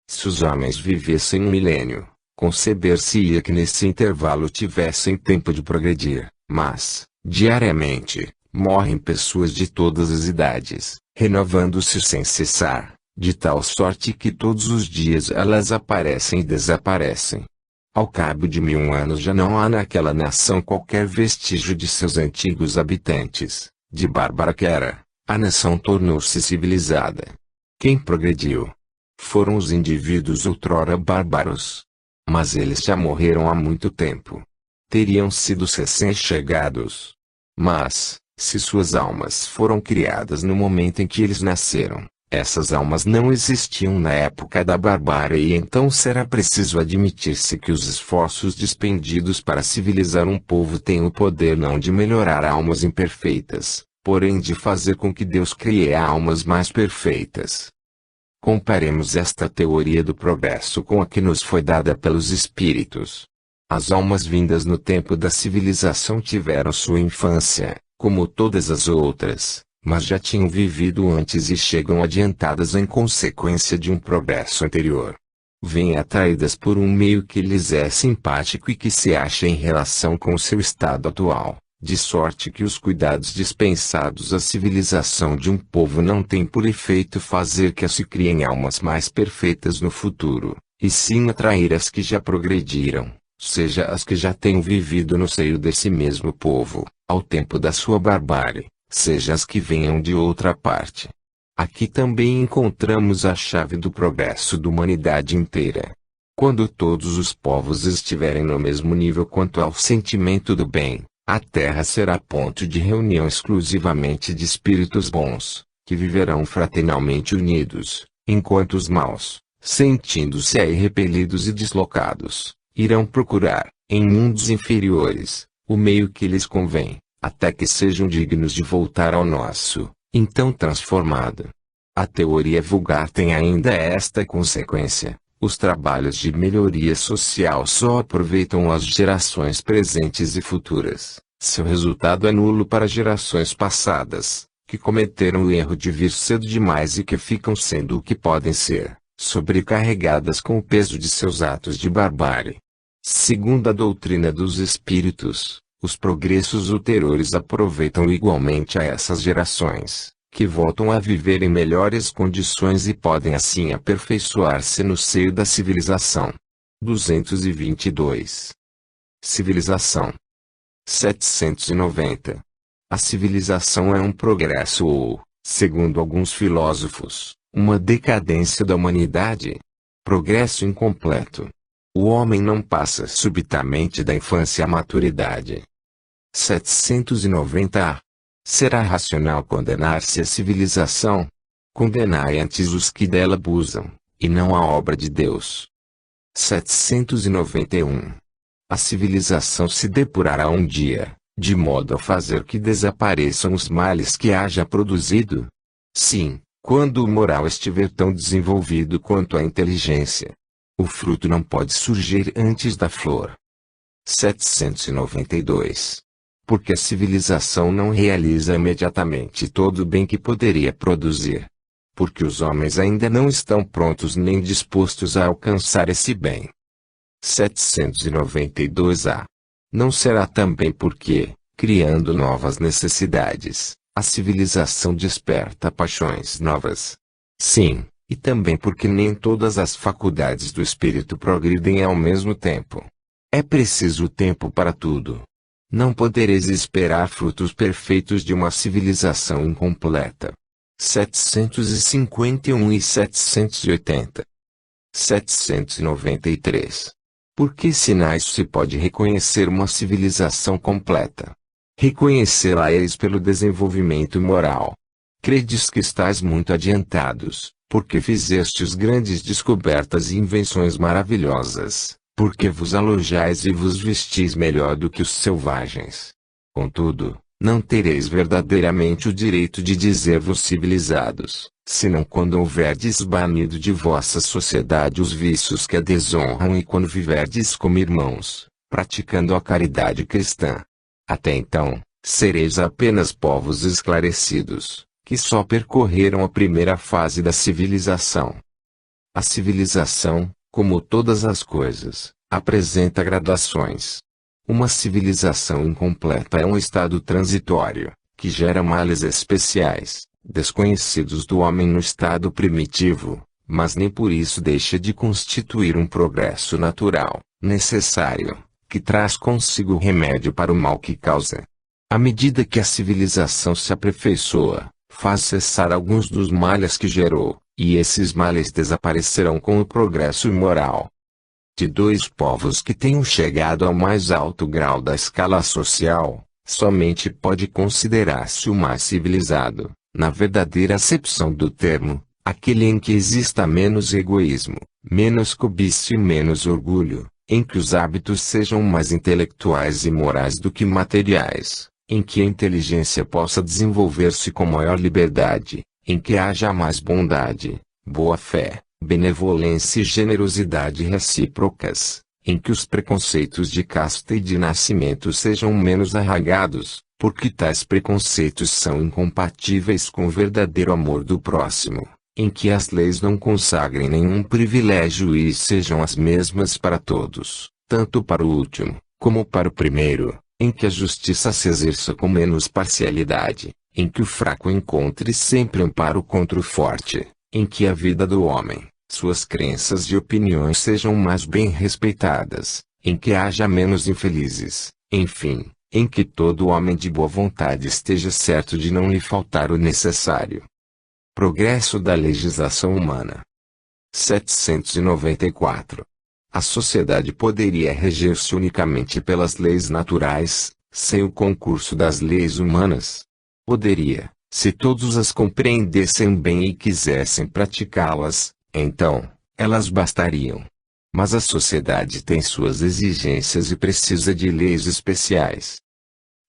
Se os homens vivessem um milênio, conceber-se-ia que nesse intervalo tivessem tempo de progredir, mas, diariamente, morrem pessoas de todas as idades, renovando-se sem cessar, de tal sorte que todos os dias elas aparecem e desaparecem. Ao cabo de 1000 anos já não há naquela nação qualquer vestígio de seus antigos habitantes. De bárbara que era, a nação tornou-se civilizada. Quem progrediu? Foram os indivíduos outrora bárbaros. Mas eles já morreram há muito tempo. Teriam sido recém-chegados. Mas, se suas almas foram criadas no momento em que eles nasceram, essas almas não existiam na época da barbárie e então será preciso admitir-se que os esforços despendidos para civilizar um povo têm o poder não de melhorar almas imperfeitas, porém de fazer com que Deus crie almas mais perfeitas. Comparemos esta teoria do progresso com a que nos foi dada pelos espíritos. As almas vindas no tempo da civilização tiveram sua infância, como todas as outras, mas já tinham vivido antes e chegam adiantadas em consequência de um progresso anterior. Vêm atraídas por um meio que lhes é simpático e que se acha em relação com o seu estado atual, de sorte que os cuidados dispensados à civilização de um povo não têm por efeito fazer que se criem almas mais perfeitas no futuro, e sim atrair as que já progrediram, seja as que já tenham vivido no seio desse mesmo povo, ao tempo da sua barbárie, seja as que venham de outra parte. Aqui também encontramos a chave do progresso da humanidade inteira. Quando todos os povos estiverem no mesmo nível quanto ao sentimento do bem, a Terra será ponto de reunião exclusivamente de espíritos bons, que viverão fraternalmente unidos, enquanto os maus, sentindo-se aí repelidos e deslocados, irão procurar, em mundos inferiores, o meio que lhes convém, até que sejam dignos de voltar ao nosso, então transformado. A teoria vulgar tem ainda esta consequência: Os trabalhos de melhoria social só aproveitam as gerações presentes e futuras. Seu resultado é nulo para gerações passadas, que cometeram o erro de vir cedo demais e que ficam sendo o que podem ser, sobrecarregadas com o peso de seus atos de barbárie. Segundo a doutrina dos espíritos, os progressos ulteriores aproveitam igualmente a essas gerações, que voltam a viver em melhores condições e podem assim aperfeiçoar-se no seio da civilização. 222. Civilização. 790. A civilização é um progresso ou, segundo alguns filósofos, uma decadência da humanidade. Progresso incompleto. O homem não passa subitamente da infância à maturidade. 790. Será racional condenar-se a civilização? Condenai antes os que dela abusam, e não a obra de Deus. 791. A civilização se depurará um dia, de modo a fazer que desapareçam os males que haja produzido? Sim, quando o moral estiver tão desenvolvido quanto a inteligência. O fruto não pode surgir antes da flor. 792. Porque a civilização não realiza imediatamente todo o bem que poderia produzir. Porque os homens ainda não estão prontos nem dispostos a alcançar esse bem. 792a. Não será também porque, criando novas necessidades, a civilização desperta paixões novas. Sim, e também porque nem todas as faculdades do espírito progridem ao mesmo tempo. É preciso tempo para tudo. Não podereis esperar frutos perfeitos de uma civilização incompleta. 751 e 780. 793. Por que sinais se pode reconhecer uma civilização completa? Reconhecê-la-eis pelo desenvolvimento moral. Credes que estáis muito adiantados, porque fizestes grandes descobertas e invenções maravilhosas, porque vos alojais e vos vestis melhor do que os selvagens. Contudo, não tereis verdadeiramente o direito de dizer-vos civilizados, senão quando houverdes banido de vossa sociedade os vícios que a desonram e quando viverdes como irmãos, praticando a caridade cristã. Até então, sereis apenas povos esclarecidos, que só percorreram a primeira fase da civilização. A civilização, como todas as coisas, apresenta gradações. Uma civilização incompleta é um estado transitório, que gera males especiais, desconhecidos do homem no estado primitivo, mas nem por isso deixa de constituir um progresso natural, necessário, que traz consigo remédio para o mal que causa. À medida que a civilização se aperfeiçoa, faz cessar alguns dos males que gerou, e esses males desaparecerão com o progresso moral. De dois povos que tenham chegado ao mais alto grau da escala social, somente pode considerar-se o mais civilizado, na verdadeira acepção do termo, aquele em que exista menos egoísmo, menos cobiça e menos orgulho, em que os hábitos sejam mais intelectuais e morais do que materiais, em que a inteligência possa desenvolver-se com maior liberdade, em que haja mais bondade, boa-fé, benevolência e generosidade recíprocas, em que os preconceitos de casta e de nascimento sejam menos arraigados, porque tais preconceitos são incompatíveis com o verdadeiro amor do próximo, em que as leis não consagrem nenhum privilégio e sejam as mesmas para todos, tanto para o último, como para o primeiro, em que a justiça se exerça com menos parcialidade, em que o fraco encontre sempre amparo contra o forte, em que a vida do homem, suas crenças e opiniões sejam mais bem respeitadas, em que haja menos infelizes, enfim, em que todo homem de boa vontade esteja certo de não lhe faltar o necessário. Progresso da legislação humana. 794. A sociedade poderia reger-se unicamente pelas leis naturais, sem o concurso das leis humanas? Poderia, se todos as compreendessem bem e quisessem praticá-las, então, elas bastariam. Mas a sociedade tem suas exigências e precisa de leis especiais.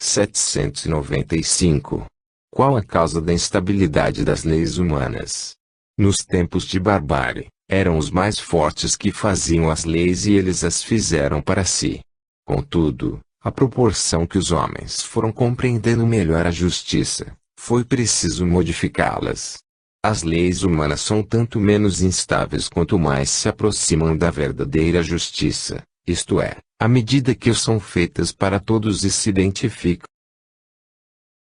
795. Qual a causa da instabilidade das leis humanas? Nos tempos de barbárie, Eram os mais fortes que faziam as leis e eles as fizeram para si. Contudo, à proporção que os homens foram compreendendo melhor a justiça, foi preciso modificá-las. As leis humanas são tanto menos instáveis quanto mais se aproximam da verdadeira justiça, isto é, à medida que são feitas para todos e se identificam